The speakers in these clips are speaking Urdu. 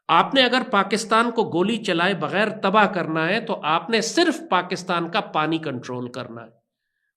آپ نے اگر پاکستان کو گولی چلائے بغیر تباہ کرنا ہے تو آپ نے صرف پاکستان کا پانی کنٹرول کرنا ہے،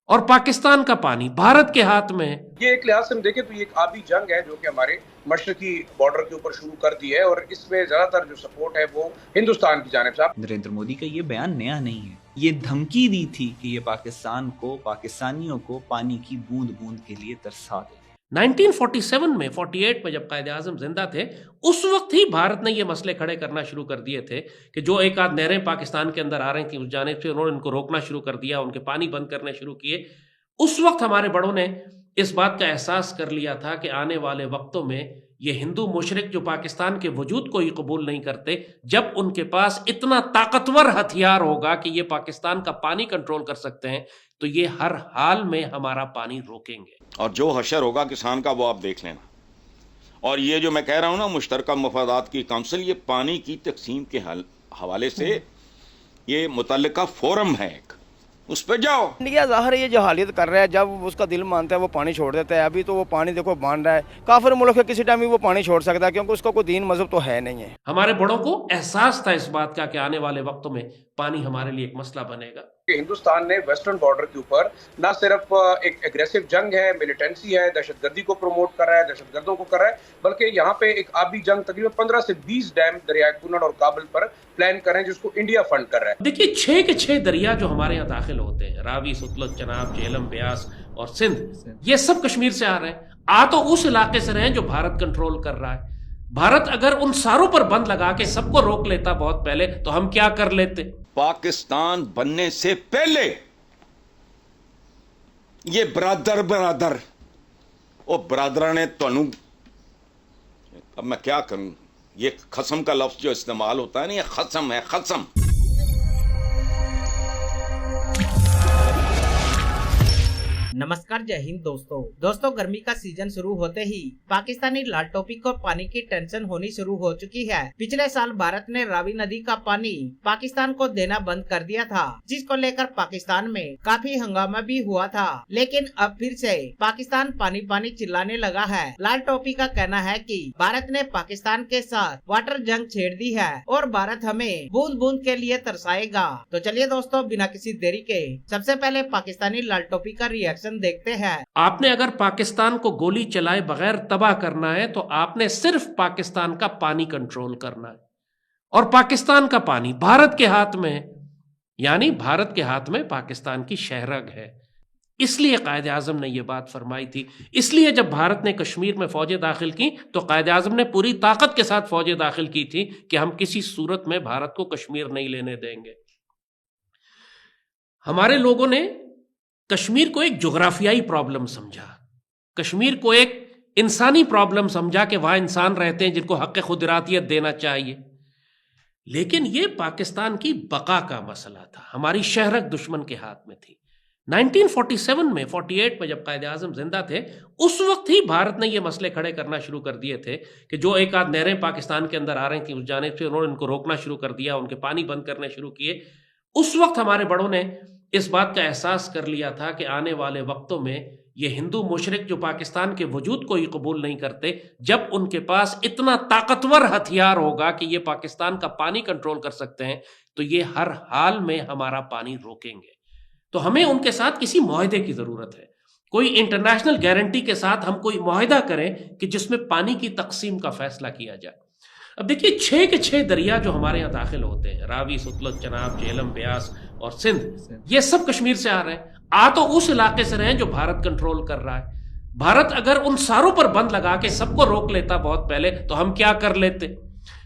اور پاکستان کا پانی بھارت کے ہاتھ میں ہے۔ یہ ایک لحاظ سے ہم دیکھیں تو یہ ایک آبی جنگ ہے جو کہ ہمارے مشرقی بارڈر کے اوپر شروع کر دی ہے، اور اس میں زیادہ تر جو سپورٹ ہے وہ ہندوستان کی جانب سے۔ نریندر مودی کا یہ بیان نیا نہیں ہے، یہ دھمکی دی تھی کہ یہ پاکستان کو، پاکستانیوں کو پانی کی بوند بوند کے لیے ترسا دے۔ 1947 میں 48 میں جب قائد اعظم زندہ تھے، اس وقت ہی بھارت نے یہ مسئلے کھڑے کرنا شروع کر دیے تھے کہ جو ایک آدھ نہریں پاکستان کے اندر آ رہی تھیں اس جانب سے، انہوں نے ان کو روکنا شروع کر دیا، ان کے پانی بند کرنے شروع کیے۔ اس وقت ہمارے بڑوں نے اس بات کا احساس کر لیا تھا کہ آنے والے وقتوں میں یہ ہندو مشرق جو پاکستان کے وجود کو ہی قبول نہیں کرتے، جب ان کے پاس اتنا طاقتور ہتھیار ہوگا کہ یہ پاکستان کا پانی کنٹرول کر سکتے ہیں، تو یہ ہر حال میں ہمارا پانی روکیں گے۔ اور جو حشر ہوگا کسان کا وہ آپ دیکھ لینا۔ اور یہ جو میں کہہ رہا ہوں نا مشترکہ مفادات کی کونسل، یہ پانی کی تقسیم کے حوالے سے یہ متعلقہ فورم ہے، ایک اس پہ جاؤ۔ انڈیا ظاہر ہے یہ جہالیت کر رہا ہے، جب اس کا دل مانتا ہے وہ پانی چھوڑ دیتا ہے۔ ابھی تو وہ پانی دیکھو باندھ رہا ہے، کافر ملک ہے، کسی ٹائم بھی وہ پانی چھوڑ سکتا ہے کیونکہ اس کا کوئی دین مذہب تو ہے نہیں ہے۔ ہمارے بڑوں کو احساس تھا اس بات کا کہ آنے والے وقتوں میں پانی ہمارے لیے ایک مسئلہ بنے گا۔ کہ ہندوستان نے ویسٹرن بارڈر کے اوپر نہ صرف ایک ایگریسو جنگ ہے، ملیٹنسی ہے، دہشت گردی کو پروموٹ کر رہا ہے، دہشت گردوں کو کر رہا ہے، بلکہ یہاں پہ ایک آبی جنگ تقریباً 15 سے 20 ڈیم دریائے کنڑ اور کابل پر پلان کر رہے ہیں جس کو انڈیا فنڈ کر رہا ہے۔ دیکھیے 6 کے 6 دریا جو ہمارے یہاں داخل ہوتے ہیں، راوی، ستلج، چناب، جہلم، بیاس اور سندھ، یہ سب کشمیر سے آ رہے ہیں، آ تو اس علاقے سے رہے ہیں جو بھارت کنٹرول کر رہا ہے۔ بھارت اگر ان ساروں پر بند لگا کے سب کو روک لیتا بہت پہلے تو ہم کیا کر لیتے؟ پاکستان بننے سے پہلے یہ برادر او برادران تنو، اب میں کیا کروں، یہ قسم کا لفظ جو استعمال ہوتا ہے نا، یہ قسم ہے، قسم۔ نمسکار، جے ہند دوستو گرمی کا سیزن شروع ہوتے ہی پاکستانی لال ٹوپی کو پانی کی ٹینشن ہونی شروع ہو چکی ہے۔ پچھلے سال بھارت نے راوی ندی کا پانی پاکستان کو دینا بند کر دیا تھا، جس کو لے کر پاکستان میں کافی ہنگامہ بھی ہوا تھا، لیکن اب پھر سے پاکستان پانی پانی چلانے لگا ہے۔ لال ٹوپی کا کہنا ہے کہ بھارت نے پاکستان کے ساتھ واٹر جنگ چھیڑ دی ہے اور بھارت ہمیں بوند بوند کے لیے ترسائے گا۔ تو چلیے دوستو بنا کسی دیری کے سب سے پہلے پاکستانی لال ٹوپی کا ریئیکشن دیکھتے ہیں۔ آپ نے اگر پاکستان کو گولی چلائے بغیر تباہ کرنا ہے تو آپ نے صرف پاکستان کا پانی کنٹرول کرنا ہے، اور پاکستان کا پانی بھارت کے ہاتھ میں ہے، یعنی بھارت کے ہاتھ میں پاکستان کی شہرگ ہے۔ اس لیے قائد اعظم نے یہ بات فرمائی تھی، اس لیے جب بھارت نے کشمیر میں فوجیں داخل کی تو قائد اعظم نے پوری طاقت کے ساتھ فوجیں داخل کی تھی کہ ہم کسی صورت میں بھارت کو کشمیر نہیں لینے دیں گے۔ ہمارے لوگوں نے کشمیر کو ایک جغرافیائی پرابلم سمجھا، کشمیر کو ایک انسانی پرابلم سمجھا کہ وہاں انسان رہتے ہیں جن کو حق خود ارادیت دینا چاہیے، لیکن یہ پاکستان کی بقا کا مسئلہ تھا، ہماری شہرک دشمن کے ہاتھ میں تھی۔ 1947 میں 48 میں جب قائد اعظم زندہ تھے، اس وقت ہی بھارت نے یہ مسئلے کھڑے کرنا شروع کر دیے تھے کہ جو ایک آدھ نہریں پاکستان کے اندر آ رہی تھیں اس جانب سے، انہوں نے ان کو روکنا شروع کر دیا، ان کے پانی بند کرنے شروع کیے۔ اس وقت ہمارے بڑوں نے اس بات کا احساس کر لیا تھا کہ آنے والے وقتوں میں یہ ہندو مشرق جو پاکستان کے وجود کو ہی قبول نہیں کرتے، جب ان کے پاس اتنا طاقتور ہتھیار ہوگا کہ یہ پاکستان کا پانی کنٹرول کر سکتے ہیں، تو یہ ہر حال میں ہمارا پانی روکیں گے۔ تو ہمیں ان کے ساتھ کسی معاہدے کی ضرورت ہے، کوئی انٹرنیشنل گارنٹی کے ساتھ ہم کوئی معاہدہ کریں کہ جس میں پانی کی تقسیم کا فیصلہ کیا جائے۔ اب دیکھیے 6 کے 6 دریا جو ہمارے یہاں داخل ہوتے ہیں، راوی، ستلج، چناب، جہلم، بیاس اور سندھ، یہ سب کشمیر سے آ رہے ہیں، آ تو اس علاقے سے رہے ہیں جو بھارت کنٹرول کر رہا ہے۔ بھارت اگر ان ساروں پر بند لگا کے سب کو روک لیتا بہت پہلے تو ہم کیا کر لیتے؟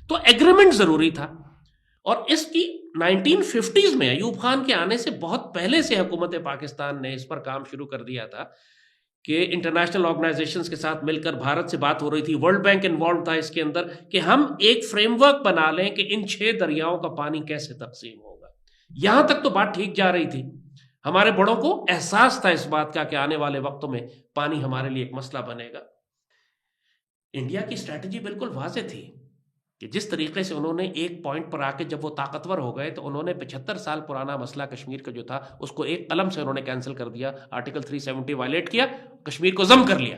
تو ایگریمنٹ ضروری تھا، اور اس کی 1950s میں ایوب خان کے آنے سے بہت پہلے سے حکومت پاکستان نے اس پر کام شروع کر دیا تھا کہ انٹرنیشنل آرگنائزیشنز کے ساتھ مل کر بھارت سے بات ہو رہی تھی، ورلڈ بینک انوالو تھا اس کے اندر، کہ ہم ایک فریم ورک بنا لیں کہ ان 6 دریاؤں کا پانی کیسے تقسیم ہوگا۔ یہاں تک تو بات ٹھیک جا رہی تھی، ہمارے بڑوں کو احساس تھا اس بات کا کہ آنے والے وقتوں میں پانی ہمارے لیے ایک مسئلہ بنے گا۔ انڈیا کی اسٹریٹجی بالکل واضح تھی کہ جس طریقے سے انہوں نے ایک پوائنٹ پر آ کے جب وہ طاقتور ہو گئے تو انہوں نے 75 سال پرانا مسئلہ کشمیر کا جو تھا اس کو ایک قلم سے انہوں نے کینسل کر دیا، آرٹیکل 370 وائلیٹ کیا، کشمیر کو ضم کر لیا۔